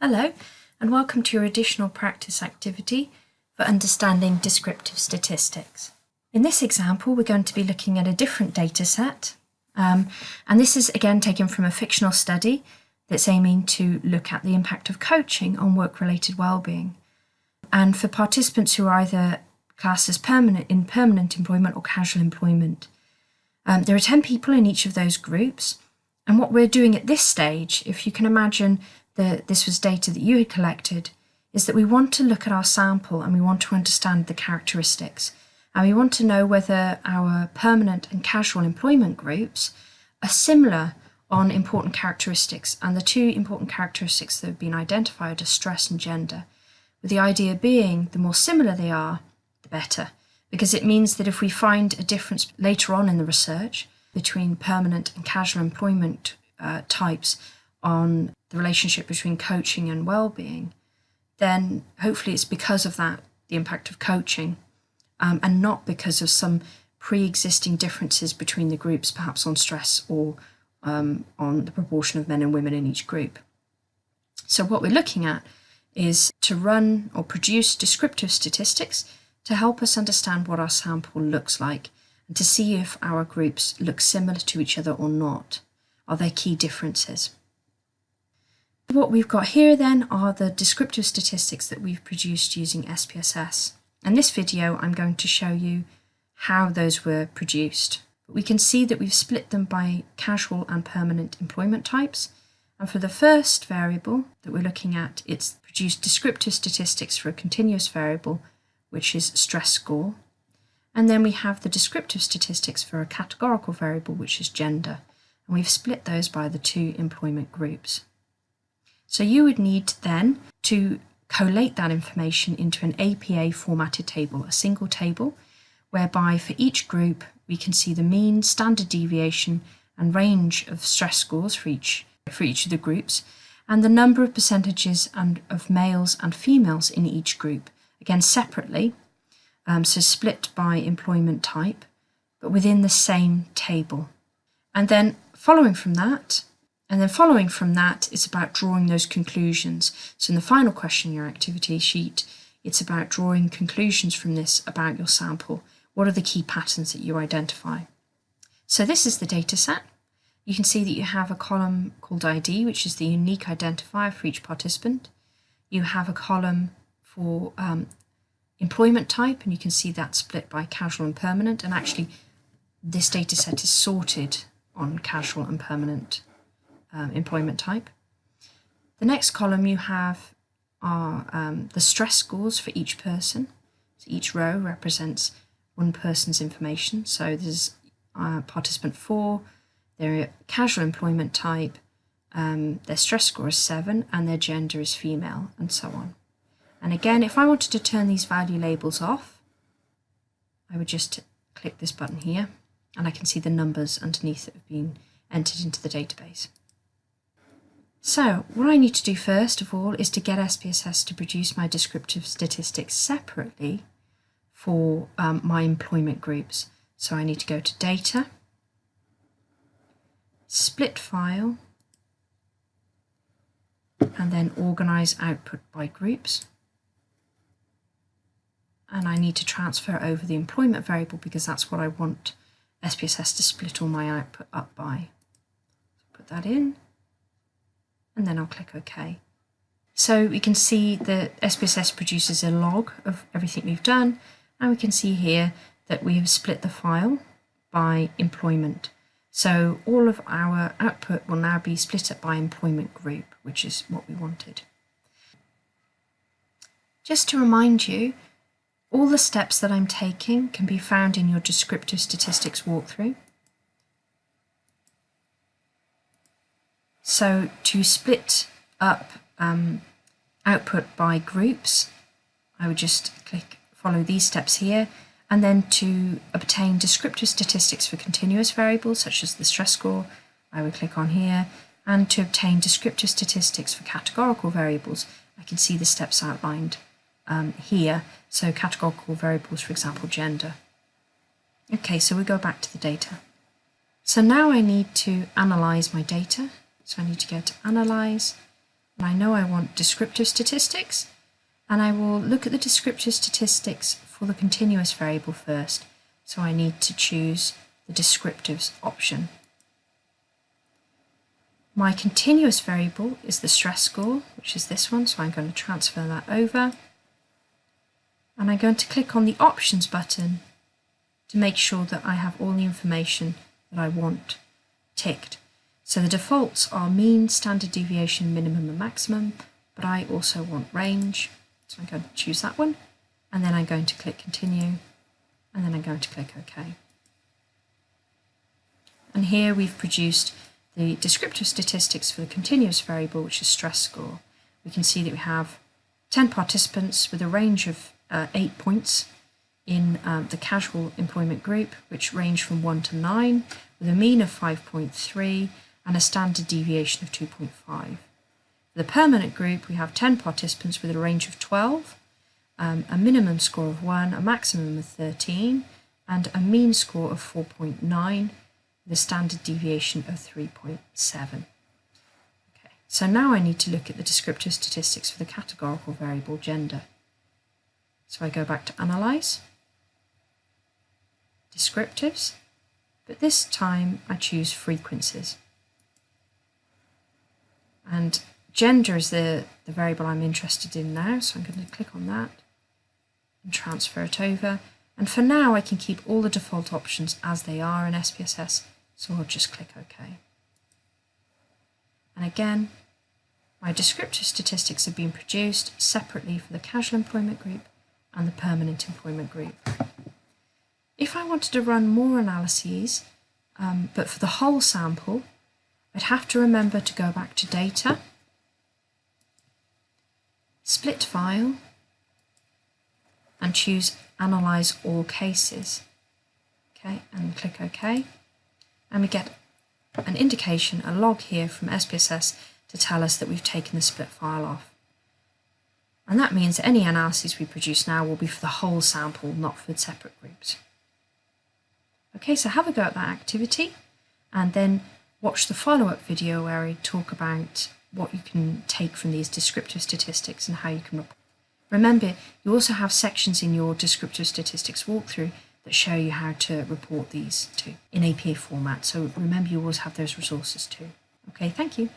Hello, and welcome to your additional practice activity for understanding descriptive statistics. In this example, we're going to be looking at a different data set, and this is again taken from a fictional study that's aiming to look at the impact of coaching on work-related well-being. And for participants who are either classed as permanent employment or casual employment. There are 10 people in each of those groups, and what we're doing at this stage, if you can imagine that this was data that you had collected, is that we want to look at our sample and we want to understand the characteristics. And we want to know whether our permanent and casual employment groups are similar on important characteristics. And the two important characteristics that have been identified are stress and gender, with the idea being the more similar they are, the better, because it means that if we find a difference later on in the research between permanent and casual employment types on the relationship between coaching and well-being, then hopefully it's because of that, the impact of coaching, and not because of some pre-existing differences between the groups, perhaps on stress or on the proportion of men and women in each group. So what we're looking at is to run or produce descriptive statistics to help us understand what our sample looks like and to see if our groups look similar to each other or not. Are there key differences? What we've got here then are the descriptive statistics that we've produced using SPSS. In this video, I'm going to show you how those were produced. But we can see that we've split them by casual and permanent employment types. And for the first variable that we're looking at, it's produced descriptive statistics for a continuous variable, which is stress score. And then we have the descriptive statistics for a categorical variable, which is gender. And we've split those by the two employment groups. So you would need then to collate that information into an APA formatted table, a single table, whereby for each group we can see the mean, standard deviation and range of stress scores for each of the groups, and the number of percentages of males and females in each group, again separately, so split by employment type, but within the same table. And then following from that, it's about drawing those conclusions. So in the final question in your activity sheet, it's about drawing conclusions from this about your sample. What are the key patterns that you identify? So this is the data set. You can see that you have a column called ID, which is the unique identifier for each participant. You have a column for employment type, and you can see that split by casual and permanent. And actually, this data set is sorted on casual and permanent employment type. The next column you have are the stress scores for each person. So each row represents one person's information. So there's participant 4, their casual employment type, their stress score is 7, and their gender is female, and so on. And again, if I wanted to turn these value labels off, I would just click this button here, and I can see the numbers underneath that have been entered into the database. So what I need to do first of all is to get SPSS to produce my descriptive statistics separately for my employment groups. So I need to go to Data, Split File, and then Organize Output by Groups. And I need to transfer over the employment variable because that's what I want SPSS to split all my output up by. Put that in, and then I'll click OK. So we can see that SPSS produces a log of everything we've done, and we can see here that we have split the file by employment. So all of our output will now be split up by employment group, which is what we wanted. Just to remind you, all the steps that I'm taking can be found in your descriptive statistics walkthrough. So to split up output by groups, I would just follow these steps here, and then to obtain descriptive statistics for continuous variables such as the stress score, I would click on here, and to obtain descriptive statistics for categorical variables, I can see the steps outlined here. So categorical variables, for example, gender. Okay, so we go back to the data. So now I need to analyze my data. So I need to go to Analyze, I know I want descriptive statistics, and I will look at the descriptive statistics for the continuous variable first. So I need to choose the descriptives option. My continuous variable is the stress score, which is this one, so I'm going to transfer that over. And I'm going to click on the options button to make sure that I have all the information that I want ticked. So the defaults are mean, standard deviation, minimum and maximum, but I also want range. So I'm going to choose that one, and then I'm going to click continue, and then I'm going to click OK. And here we've produced the descriptive statistics for the continuous variable, which is stress score. We can see that we have 10 participants with a range of 8 points in the casual employment group, which range from 1 to 9, with a mean of 5.3 and a standard deviation of 2.5. For the permanent group, we have 10 participants with a range of 12, a minimum score of 1, a maximum of 13, and a mean score of 4.9, with a standard deviation of 3.7. Okay, so now I need to look at the descriptive statistics for the categorical variable gender. So I go back to Analyze, Descriptives, but this time I choose Frequencies. And gender is the variable I'm interested in now, so I'm going to click on that and transfer it over. And for now I can keep all the default options as they are in SPSS, so I'll just click OK. And again, my descriptive statistics have been produced separately for the casual employment group and the permanent employment group. If I wanted to run more analyses, but for the whole sample, I'd have to remember to go back to Data, Split File, and choose Analyze All Cases. Okay, and click OK. And we get an indication, a log here from SPSS to tell us that we've taken the split file off. And that means that any analyses we produce now will be for the whole sample, not for separate groups. Okay, so have a go at that activity and then watch the follow-up video where I talk about what you can take from these descriptive statistics and how you can report. Remember, you also have sections in your descriptive statistics walkthrough that show you how to report these too in APA format. So remember, you always have those resources too. Okay, thank you.